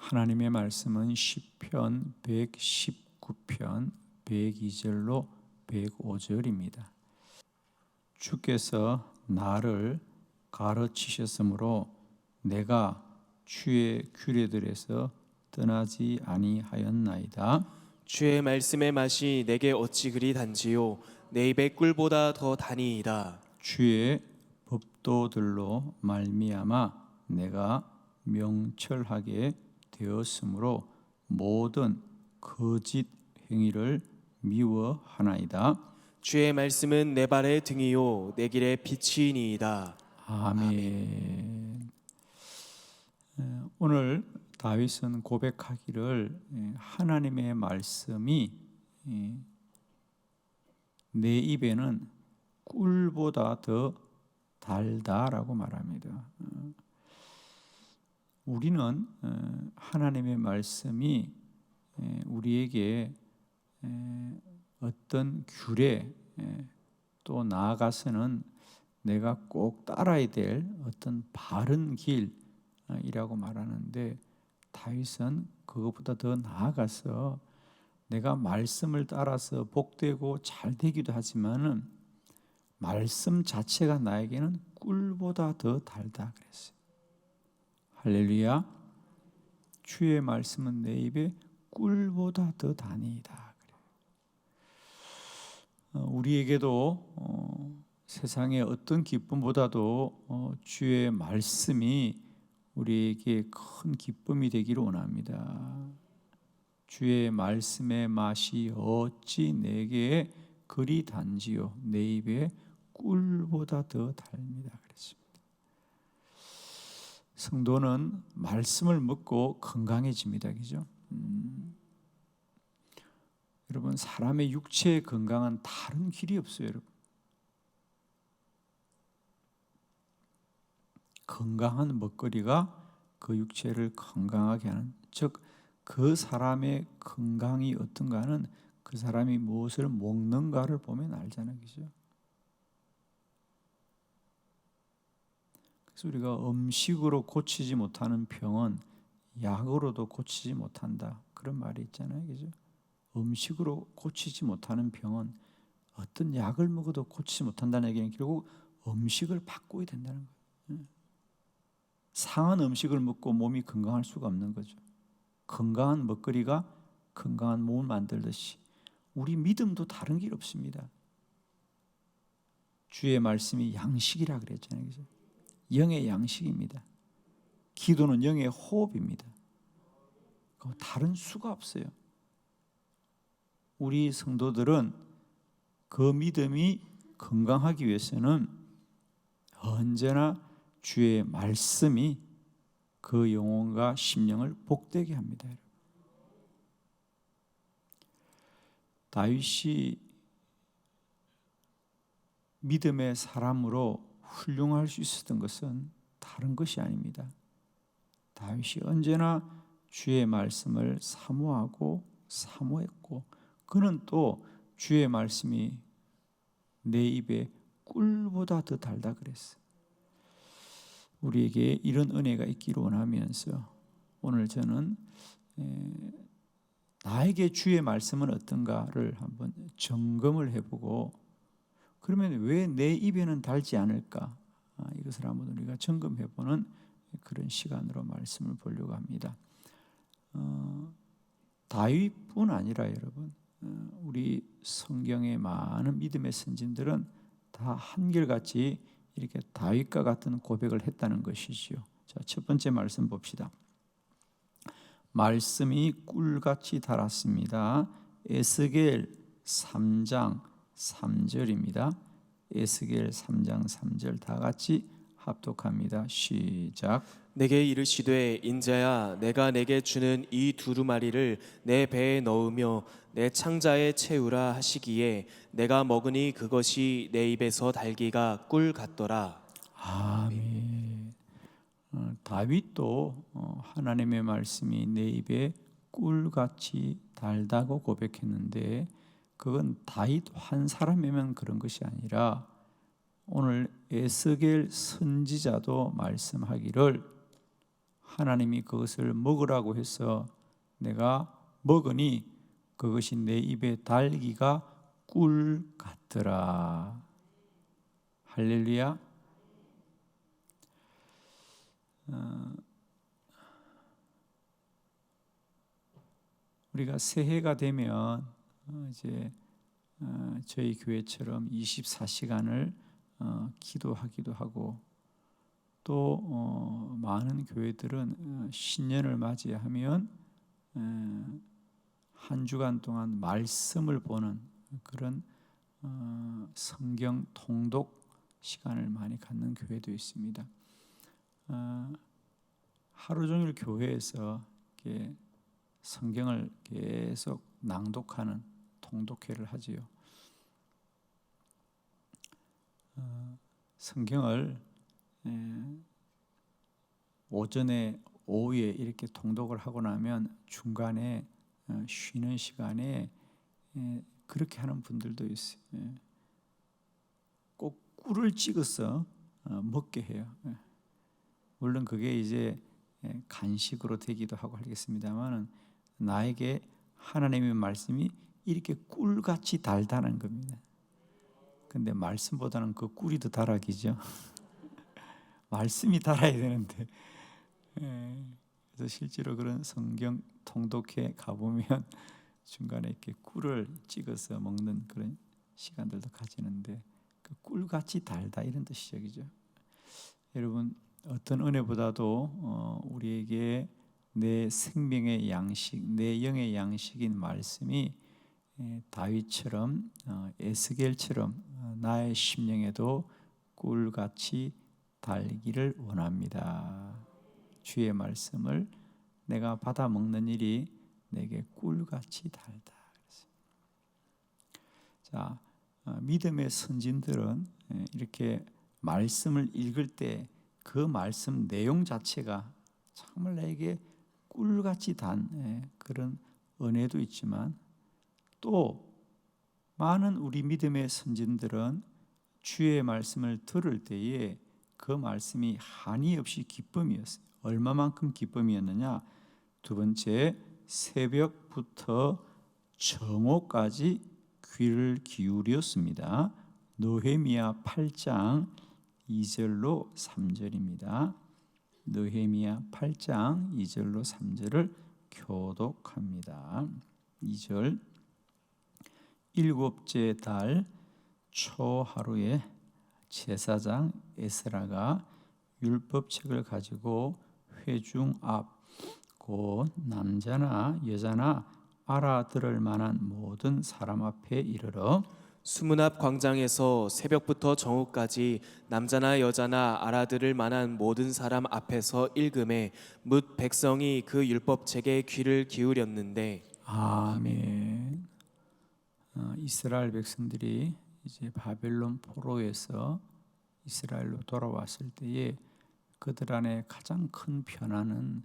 하나님의 말씀은 시편 119편 102절로 105절입니다. 주께서 나를 가르치셨으므로 내가 주의 규례들에서 떠나지 아니하였나이다. 주의 말씀의 맛이 내게 어찌 그리 단지요 내 입의 꿀보다 더 다니이다. 주의 법도들로 말미암아 내가 명철하게 되었으므로 모든 거짓 행위를 미워하나이다. 주의 말씀은 내 발의 등이요 내 길의 빛이니이다. 아멘. 오늘 다윗은 고백하기를 하나님의 말씀이 내 입에는 꿀보다 더 달다라고 말합니다. 우리는 하나님의 말씀이 우리에게 어떤 규례 또 나아가서는 내가 꼭 따라야 될 어떤 바른 길이라고 말하는데 다윗은 그것보다 더 나아가서 내가 말씀을 따라서 복되고 잘 되기도 하지만은 말씀 자체가 나에게는 꿀보다 더 달다 그랬어요. 할렐루야. 주의 말씀은 내 입에 꿀보다 더 다니이다. 우리에게도 세상의 어떤 기쁨보다도 주의 말씀이 우리에게 큰 기쁨이 되기를 원합니다. 주의 말씀의 맛이 어찌 내게 그리 단지요 내 입에 꿀보다 더 달입니다. 그랬습니다. 성도는 말씀을 먹고 건강해집니다. 그죠? 여러분, 사람의 육체의 건강은 다른 길이 없어요. 여러분. 건강한 먹거리가 그 육체를 건강하게 하는, 즉 그 사람의 건강이 어떤가는 그 사람이 무엇을 먹는가를 보면 알잖아요. 그죠? 그래서 우리가 음식으로 고치지 못하는 병은 약으로도 고치지 못한다. 그런 말이 있잖아요. 그죠? 음식으로 고치지 못하는 병은 어떤 약을 먹어도 고치지 못한다는 얘기는 결국 음식을 바꿔야 된다는 거예요. 상한 음식을 먹고 몸이 건강할 수가 없는 거죠. 건강한 먹거리가 건강한 몸을 만들듯이 우리 믿음도 다른 길 없습니다. 주의 말씀이 양식이라 그랬잖아요. 그죠? 영의 양식입니다. 기도는 영의 호흡입니다. 다른 수가 없어요. 우리 성도들은 그 믿음이 건강하기 위해서는 언제나 주의 말씀이 그 영혼과 심령을 복되게 합니다. 다윗이 믿음의 사람으로 훌륭할 수 있었던 것은 다른 것이 아닙니다. 다윗이 언제나 주의 말씀을 사모하고 사모했고 그는 또 주의 말씀이 내 입에 꿀보다 더 달다 그랬어요. 우리에게 이런 은혜가 있기를 원하면서 오늘 저는 나에게 주의 말씀은 어떤가를 한번 점검을 해보고 그러면 왜 내 입에는 달지 않을까? 이것을 한번 우리가 점검해보는 그런 시간으로 말씀을 보려고 합니다. 다윗뿐 아니라 여러분 우리 성경의 많은 믿음의 선진들은 다 한결같이 이렇게 다윗과 같은 고백을 했다는 것이지요. 자, 첫 번째 말씀 봅시다. 말씀이 꿀같이 달았습니다. 에스겔 3장 3절입니다. 에스겔 3장 3절 다 같이 합독합니다. 시작. 내게 이르시되 인자야 내가 내게 주는 이 두루마리를 내 배에 넣으며 내 창자에 채우라 하시기에 내가 먹으니 그것이 내 입에서 달기가 꿀 같더라. 아멘. 다윗도 하나님의 말씀이 내 입에 꿀같이 달다고 고백했는데 그건 다윗 한 사람이면 그런 것이 아니라 오늘 에스겔 선지자도 말씀하기를 하나님이 그것을 먹으라고 해서 내가 먹으니 그것이 내 입에 달기가 꿀 같더라. 할렐루야. 우리가 새해가 되면 이제 저희 교회처럼 24시간을 기도하기도 하고 또 많은 교회들은 신년을 맞이하면 한 주간 동안 말씀을 보는 그런 성경 통독 시간을 많이 갖는 교회도 있습니다. 하루 종일 교회에서 이렇게 성경을 계속 낭독하는 통독회를 하지요. 성경을 오전에 오후에 이렇게 통독을 하고 나면 중간에 쉬는 시간에 그렇게 하는 분들도 있어요. 꼭 꿀을 찍어서 먹게 해요. 물론 그게 이제 간식으로 되기도 하고 하겠습니다만 나에게 하나님의 말씀이 이렇게 꿀같이 달다는 겁니다. 근데 말씀보다는 그 꿀이 더 달아기죠. 말씀이 달아야 되는데. 그래서 실제로 그런 성경 통독회 가보면 중간에 이렇게 꿀을 찍어서 먹는 그런 시간들도 가지는데 그 꿀같이 달다 이런 뜻이죠, 그죠? 여러분 어떤 은혜보다도 우리에게 내 생명의 양식, 내 영의 양식인 말씀이 다윗처럼 에스겔처럼 나의 심령에도 꿀같이 달기를 원합니다. 주의 말씀을 내가 받아 먹는 일이 내게 꿀같이 달다. 자, 믿음의 선진들은 이렇게 말씀을 읽을 때 그 말씀 내용 자체가 정말 나에게 꿀같이 단 그런 은혜도 있지만 또 많은 우리 믿음의 선진들은 주의 말씀을 들을 때에 그 말씀이 한이 없이 기쁨이었어요. 얼마만큼 기쁨이었느냐? 두 번째, 새벽부터 정오까지 귀를 기울였습니다. 느헤미야 8장 2절로 3절입니다. 느헤미야 8장 2절로 3절을 교독합니다. 2절 일곱째 달 초하루에 제사장 에스라가 율법책을 가지고 회중 앞 곧 남자나 여자나 알아들을 만한 모든 사람 앞에 이르러 수문 앞 광장에서 새벽부터 정오까지 남자나 여자나 알아들을 만한 모든 사람 앞에서 읽음에 뭇 백성이 그 율법책에 귀를 기울였는데 아멘. 이스라엘 백성들이 이제 바벨론 포로에서 이스라엘로 돌아왔을 때에 그들 안에 가장 큰 변화는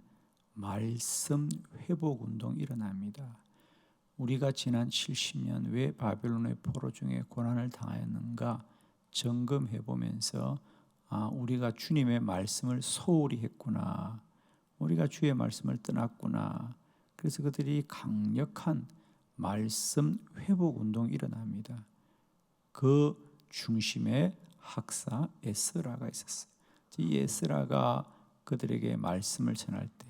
말씀 회복 운동이 일어납니다. 우리가 지난 70년 왜 바벨론의 포로 중에 고난을 당하였는가 점검해 보면서 우리가 주님의 말씀을 소홀히 했구나. 우리가 주의 말씀을 떠났구나. 그래서 그들이 강력한 말씀 회복 운동이 일어납니다. 그 중심에 학사 에스라가 있었어요. 이 에스라가 그들에게 말씀을 전할 때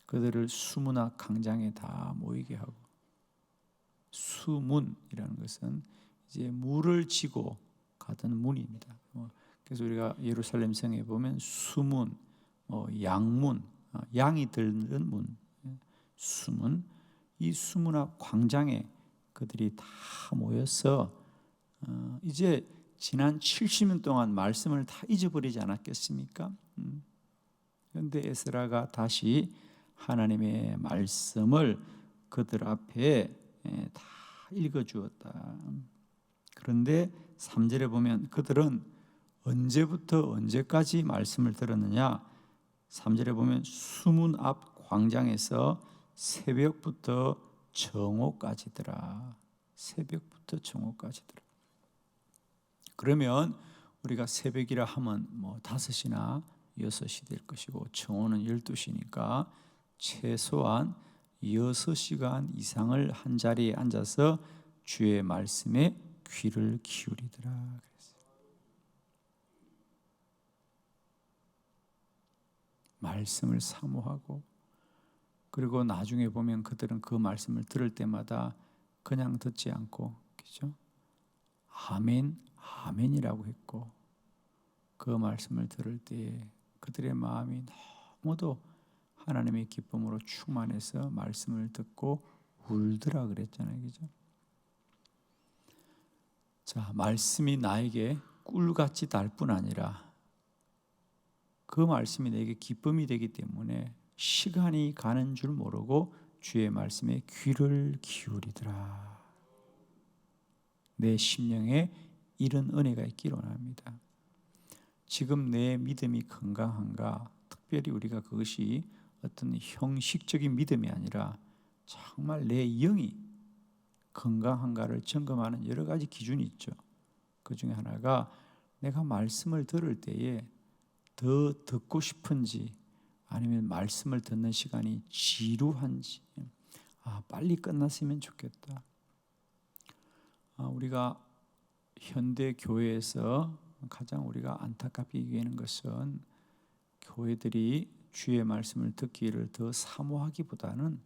그들을 수문 앞 광장에 다 모이게 하고, 수문이라는 것은 이제 물을 지고 가던 문입니다. 그래서 우리가 예루살렘 성에 보면 수문, 양문, 양이 들는 문, 수문, 이 수문 앞 광장에 그들이 다 모여서 이제 지난 70년 동안 말씀을 다 잊어버리지 않았겠습니까? 그런데 에스라가 다시 하나님의 말씀을 그들 앞에 다 읽어주었다. 그런데 3절에 보면 그들은 언제부터 언제까지 말씀을 들었느냐? 3절에 보면 수문 앞 광장에서 새벽부터 정오까지더라. 새벽부터 정오까지더라. 그러면 우리가 새벽이라 하면 5시나 6시 될 것이고 청혼은 12시니까 최소한 6시간 이상을 한 자리에 앉아서 주의 말씀에 귀를 기울이더라 그랬어요. 말씀을 사모하고, 그리고 나중에 보면 그들은 그 말씀을 들을 때마다 그냥 듣지 않고, 그죠? 아멘, 아멘이라고 했고, 그 말씀을 들을 때 그들의 마음이 너무도 하나님의 기쁨으로 충만해서 말씀을 듣고 울더라 그랬잖아요, 그죠? 자, 말씀이 나에게 꿀같이 달 뿐 아니라 그 말씀이 내게 기쁨이 되기 때문에 시간이 가는 줄 모르고 주의 말씀에 귀를 기울이더라. 내 심령에 이런 은혜가 있기를 원합니다. 지금 내 믿음이 건강한가? 특별히 우리가 그것이 어떤 형식적인 믿음이 아니라 정말 내 영이 건강한가를 점검하는 여러 가지 기준이 있죠. 그 중에 하나가 내가 말씀을 들을 때에 더 듣고 싶은지, 아니면 말씀을 듣는 시간이 지루한지, 빨리 끝났으면 좋겠다. 우리가 현대 교회에서 가장 우리가 안타깝게 여기는 것은 교회들이 주의 말씀을 듣기를 더 사모하기보다는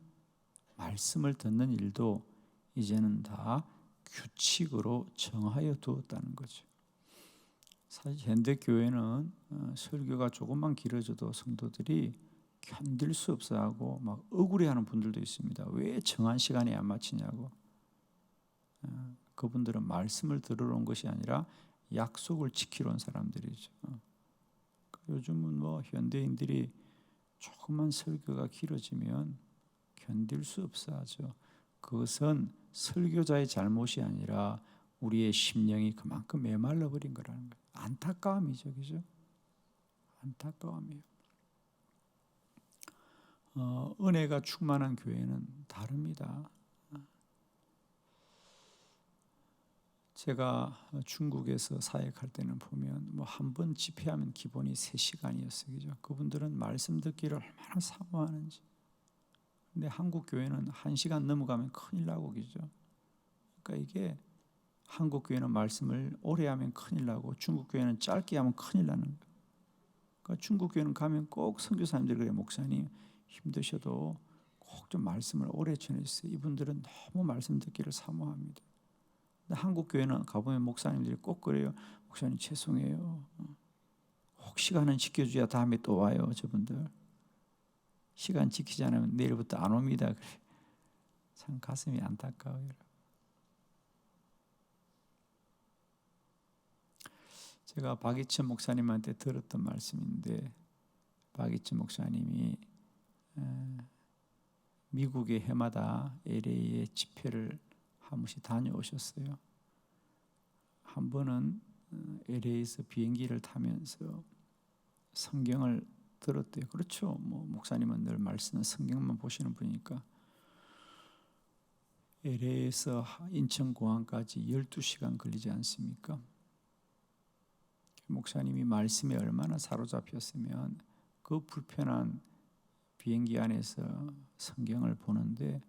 말씀을 듣는 일도 이제는 다 규칙으로 정하여 두었다는 거죠. 사실 현대 교회는 설교가 조금만 길어져도 성도들이 견딜 수 없어하고 막 억울해하는 분들도 있습니다. 왜 정한 시간에 안 마치냐고. 그분들은 말씀을 들으러 온 것이 아니라 약속을 지키러 온 사람들이죠. 요즘은 뭐 현대인들이 조금만 설교가 길어지면 견딜 수 없어하죠. 그것은 설교자의 잘못이 아니라 우리의 심령이 그만큼 메말라 버린 거라는 거예요. 안타까움이죠, 그죠? 안타까움이에요. 은혜가 충만한 교회는 다릅니다. 제가 중국에서 사역할 때는 보면 뭐 한 번 집회하면 기본이 3시간이었어요, 그죠? 그분들은 말씀 듣기를 얼마나 사모하는지. 근데 한국 교회는 1시간 넘어가면 큰일 나고, 그죠? 그러니까 이게 한국 교회는 말씀을 오래 하면 큰일 나고 중국 교회는 짧게 하면 큰일 나는 거예요. 그러니까 중국 교회는 가면 꼭 선교사님들이 그래요. 목사님 힘드셔도 꼭 좀 말씀을 오래 전해주세요. 이분들은 너무 말씀 듣기를 사모합니다. 근데 한국 교회는 가보면 목사님들이 꼭 그래요. 목사님 죄송해요. 혹 시간은 지켜줘야 다음에 또 와요. 저분들 시간 지키지 않으면 내일부터 안 옵니다. 그래. 참 가슴이 안타까워요. 제가 박이천 목사님한테 들었던 말씀인데, 박이천 목사님이 미국의 해마다 LA에 집회를 한 번씩 다녀오셨어요. 한 번은 LA에서 비행기를 타면서 성경을 들었대요. 그렇죠. 뭐 목사님은 늘 말씀 성경만 보시는 분이니까. LA에서 인천공항까지 12시간 걸리지 않습니까? 목사님이 말씀에 얼마나 사로잡혔으면 그 불편한 비행기 안에서 성경을 보는데,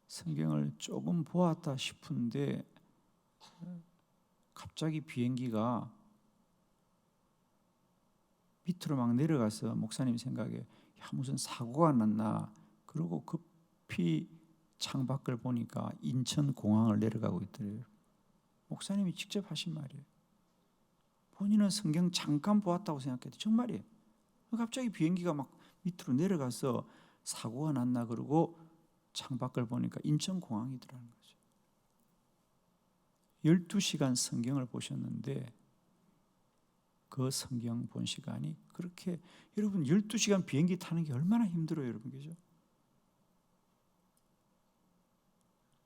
성경을 조금 보았다 싶은데 갑자기 비행기가 밑으로 막 내려가서 목사님 생각에 무슨 사고가 났나, 그러고 급히 창밖을 보니까 인천공항을 내려가고 있더래요. 목사님이 직접 하신 말이에요. 본인은 성경 잠깐 보았다고 생각했는데 정말이에요. 갑자기 비행기가 막 밑으로 내려가서 사고가 났나, 그러고 창밖을 보니까 인천공항이더라는 거죠. 12시간 성경을 보셨는데 그 성경 본 시간이 그렇게, 여러분 12시간 비행기 타는 게 얼마나 힘들어요, 여러분, 그죠?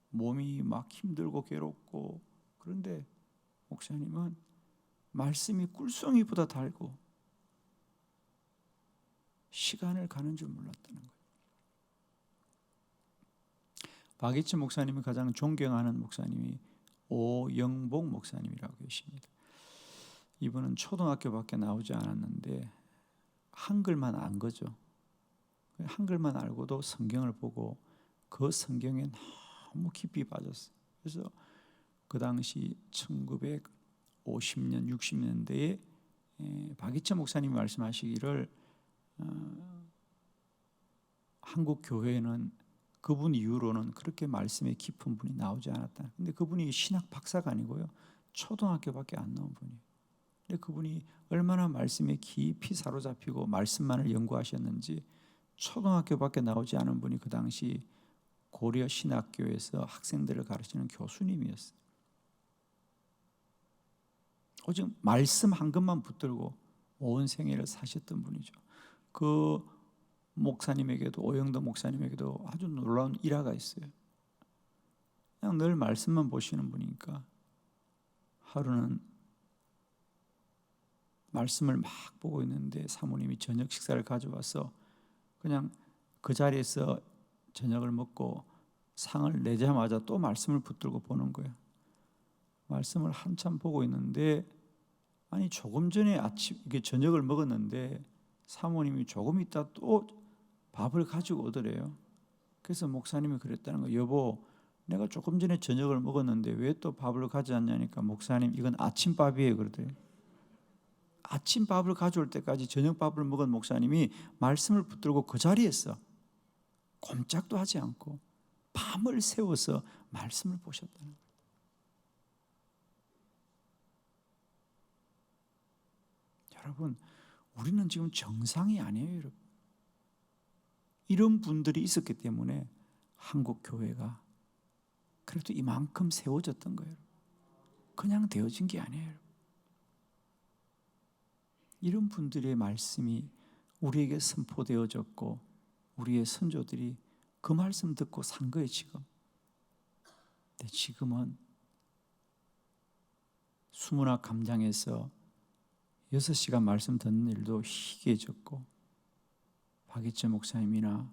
몸이 막 힘들고 괴롭고, 그런데 목사님은 말씀이 꿀송이보다 달고 시간을 가는 줄 몰랐다는 거예요. 박이천 목사님이 가장 존경하는 목사님이 오영복 목사님이라고 계십니다. 이분은 초등학교밖에 나오지 않았는데 한글만 안 거죠. 한글만 알고도 성경을 보고 그 성경에 너무 깊이 빠졌어요. 그래서 그 당시 1950년, 60년대에 박이천 목사님이 말씀하시기를 한국 교회에는 그분 이후로는 그렇게 말씀에 깊은 분이 나오지 않았다. 근데 그분이 신학 박사가 아니고요, 초등학교밖에 안 나온 분이에요. 근데 그분이 얼마나 말씀에 깊이 사로잡히고 말씀만을 연구하셨는지 초등학교밖에 나오지 않은 분이 그 당시 고려 신학교에서 학생들을 가르치는 교수님이었어요. 오직 말씀 한 것만 붙들고 온 생애를 사셨던 분이죠. 그 목사님에게도, 오영도 목사님에게도 아주 놀라운 일화가 있어요. 그냥 늘 말씀만 보시는 분이니까 하루는 말씀을 막 보고 있는데 사모님이 저녁 식사를 가져와서 그냥 그 자리에서 저녁을 먹고 상을 내자마자 또 말씀을 붙들고 보는 거예요. 말씀을 한참 보고 있는데, 아니 조금 전에 이게 저녁을 먹었는데 사모님이 조금 있다 또 밥을 가지고 오더래요. 그래서 목사님이 그랬다는 거예요. 여보, 내가 조금 전에 저녁을 먹었는데 왜 또 밥을 가져왔냐니까, 목사님 이건 아침밥이에요 그러더래요. 아침밥을 가져올 때까지 저녁밥을 먹은 목사님이 말씀을 붙들고 그 자리에서 꼼짝도 하지 않고 밤을 새워서 말씀을 보셨다는 거예요. 여러분, 우리는 지금 정상이 아니에요, 여러분. 이런 분들이 있었기 때문에 한국 교회가 그래도 이만큼 세워졌던 거예요. 그냥 되어진 게 아니에요. 이런 분들의 말씀이 우리에게 선포되어졌고 우리의 선조들이 그 말씀 듣고 산 거예요, 지금. 근데 지금은 수문학 감장에서 6시간 말씀 듣는 일도 희귀해졌고, 박이천 목사님이나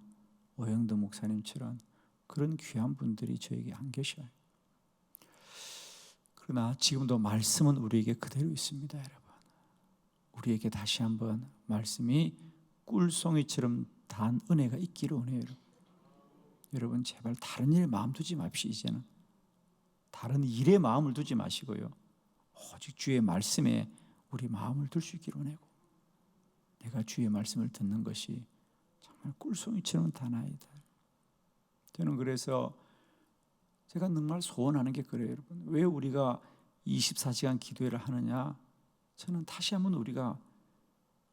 오영도 목사님처럼 그런 귀한 분들이 저에게 안 계셔요. 그러나 지금도 말씀은 우리에게 그대로 있습니다, 여러분. 우리에게 다시 한번 말씀이 꿀송이처럼 단 은혜가 있기를 원해요, 여러분. 여러분 제발 다른 일에 마음 두지 맙시다. 이제는 다른 일에 마음을 두지 마시고요, 오직 주의 말씀에 우리 마음을 둘 수 있기를 원하고, 내가 주의 말씀을 듣는 것이 정말 꿀송이처럼 다나이다. 저는 그래서 제가 정말 소원하는 게 그래요, 여러분. 왜 우리가 24시간 기도회를 하느냐? 저는 다시 한번 우리가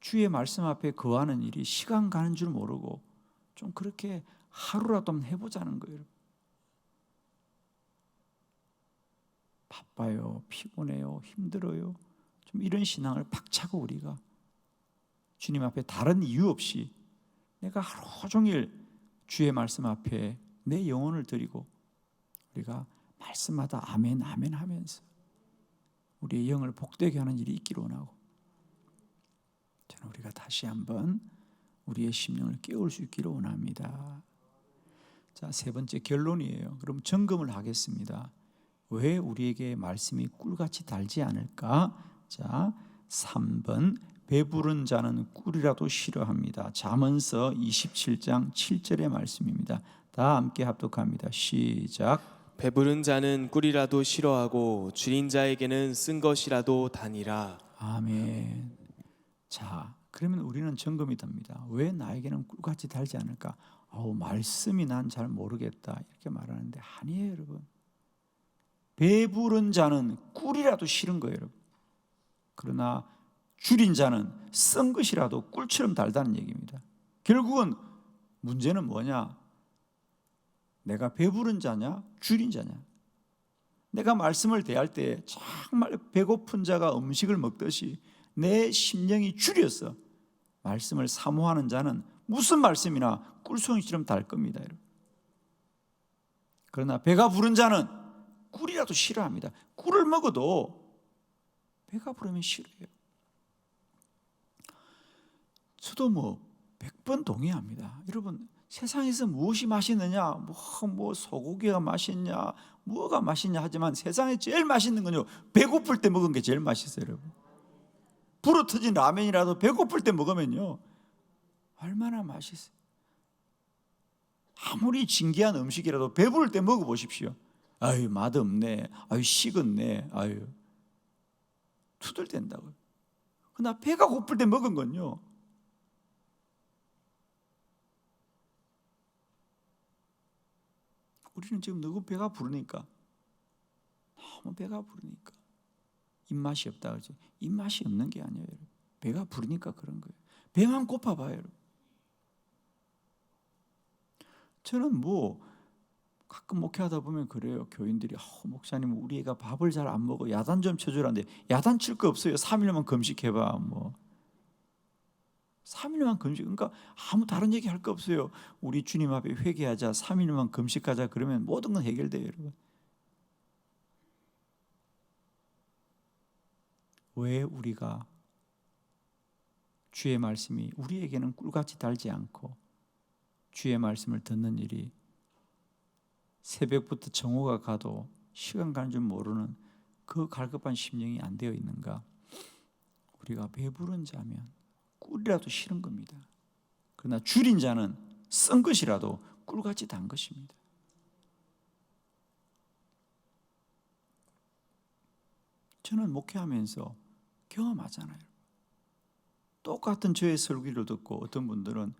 주의 말씀 앞에 거하는 일이 시간 가는 줄 모르고 좀 그렇게 하루라도 한번 해보자는 거예요. 바빠요, 피곤해요, 힘들어요, 좀 이런 신앙을 박차고 우리가 주님 앞에 다른 이유 없이 내가 하루 종일 주의 말씀 앞에 내 영혼을 드리고 우리가 말씀마다 아멘 아멘 하면서 우리의 영을 복되게 하는 일이 있기를 원하고, 저는 우리가 다시 한번 우리의 심령을 깨울 수 있기를 원합니다. 자, 세 번째 결론이에요. 그럼 점검을 하겠습니다. 왜 우리에게 말씀이 꿀같이 달지 않을까? 자, 3번, 배부른 자는 꿀이라도 싫어합니다. 잠언서 27장 7절의 말씀입니다. 다 함께 합독합니다. 시작. 배부른 자는 꿀이라도 싫어하고 줄인 자에게는 쓴 것이라도 다니라. 아멘. 자, 그러면 우리는 점검이 됩니다. 왜 나에게는 꿀같이 달지 않을까? 말씀이 난 잘 모르겠다 이렇게 말하는데 아니에요, 여러분. 배부른 자는 꿀이라도 싫은 거예요, 여러분. 그러나 줄인 자는 쓴 것이라도 꿀처럼 달다는 얘기입니다. 결국은 문제는 뭐냐? 내가 배부른 자냐, 줄인 자냐? 내가 말씀을 대할 때 정말 배고픈 자가 음식을 먹듯이 내 심령이 줄였어. 말씀을 사모하는 자는 무슨 말씀이나 꿀송이처럼 달 겁니다, 여러분. 그러나 배가 부른 자는 꿀이라도 싫어합니다. 꿀을 먹어도 배가 부르면 싫어해요. 저도 100번 동의합니다. 여러분, 세상에서 무엇이 맛있느냐, 뭐 소고기가 맛있냐, 뭐가 맛있냐 하지만 세상에 제일 맛있는 건요, 배고플 때 먹은 게 제일 맛있어요, 여러분. 불어 터진 라면이라도 배고플 때 먹으면요 얼마나 맛있어요. 아무리 진귀한 음식이라도 배부를 때 먹어보십시오. 아유 맛없네, 아유 식었네, 아유 투덜댄다고요. 그러나 배가 고플 때 먹은 건요, 우리는 지금 너무 배가 부르니까, 너무 배가 부르니까 입맛이 없다 그러죠. 입맛이 없는 게 아니에요, 여러분. 배가 부르니까 그런 거예요. 배만 고파봐요, 여러분. 저는 가끔 목회하다 보면 그래요. 교인들이 목사님 우리 애가 밥을 잘 안 먹어, 야단 좀 쳐주라는데 야단 칠 거 없어요. 3일만 금식해봐. 3일만 금식, 그러니까 아무 다른 얘기 할 거 없어요. 우리 주님 앞에 회개하자, 3일만 금식하자, 그러면 모든 건 해결돼요, 여러분. 왜 우리가 주의 말씀이 우리에게는 꿀같이 달지 않고 주의 말씀을 듣는 일이 새벽부터 정오가 가도 시간 가는 줄 모르는 그 갈급한 심령이 안 되어 있는가? 우리가 배부른 자면 꿀이라도 싫은 겁니다. 그러나 줄인 자는 쓴 것이라도 꿀같이 단 것입니다. 저는 목회하면서 경험하잖아요. 똑같은 저의 설교를 듣고 어떤 분들은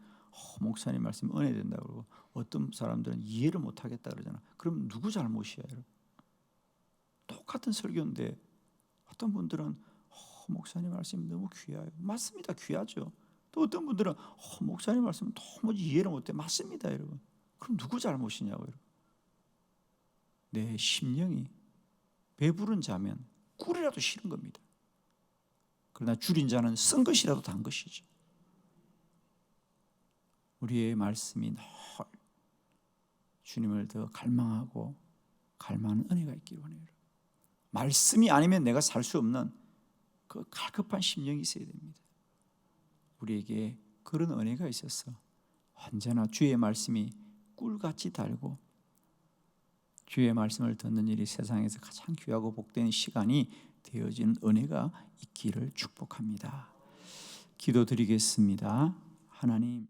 목사님 말씀 은혜된다고 그러고, 어떤 사람들은 이해를 못하겠다 그러잖아. 그럼 누구 잘못이야, 여러분? 똑같은 설교인데 어떤 분들은 목사님 말씀이 너무 귀해요. 맞습니다, 귀하죠. 또 어떤 분들은 목사님 말씀 도무지 이해를 못해. 맞습니다, 여러분. 그럼 누구 잘못이냐고, 여러분. 내 심령이 배부른 자면 꿀이라도 싫은 겁니다. 그러나 줄인 자는 쓴 것이라도 단 것이죠. 우리의 말씀이 늘 주님을 더 갈망하고 갈망하는 은혜가 있기를 원해요. 말씀이 아니면 내가 살 수 없는 그 갈급한 심령이 있어야 됩니다. 우리에게 그런 은혜가 있어서 언제나 주의 말씀이 꿀같이 달고 주의 말씀을 듣는 일이 세상에서 가장 귀하고 복된 시간이 되어지는 은혜가 있기를 축복합니다. 기도드리겠습니다. 하나님,